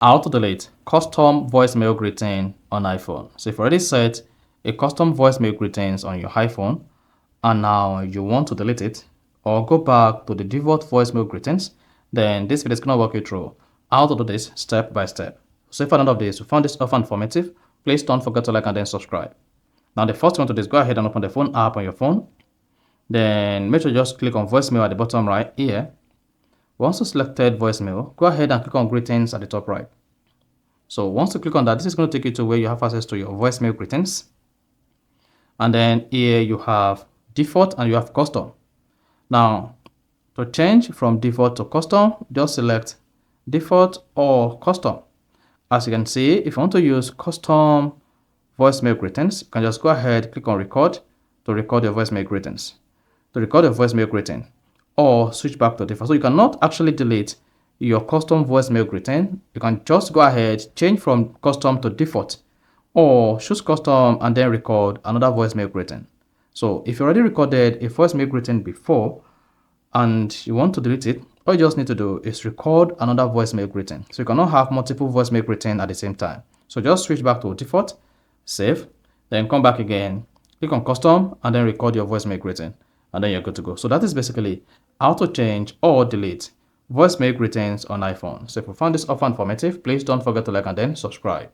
How to delete custom voicemail greeting on iPhone. So if you already set a custom voicemail greetings on your iPhone and now you want to delete it or go back to the default voicemail greetings, then this video is going to walk you through how to do this step by step. So if at the end of this you found this offer informative, please don't forget to like and then subscribe. Now the first thing to do is go ahead and open the phone app on your phone. Then make sure you just click on voicemail at the bottom right here. Once you selected voicemail, go ahead and click on greetings at the top right. So once you click on that, this is going to take you to where you have access to your voicemail greetings. And then here you have default and you have custom. Now, to change from default to custom, just select default or custom. As you can see, if you want to use custom voicemail greetings, you can just go ahead, click on record to record your voicemail greetings. To record your voicemail greeting or switch back to default. So you cannot actually delete your custom voicemail greeting. You can just go ahead, change from custom to default or choose custom and then record another voicemail greeting. So if you already recorded a voicemail greeting before and you want to delete it, all you just need to do is record another voicemail greeting. So you cannot have multiple voicemail greeting at the same time. So just switch back to default, save, then come back again, click on custom and then record your voicemail greeting. And then you're good to go. So that is basically how to change or delete voicemail greetings on iPhone. So if you found this offer informative, please don't forget to like and then subscribe.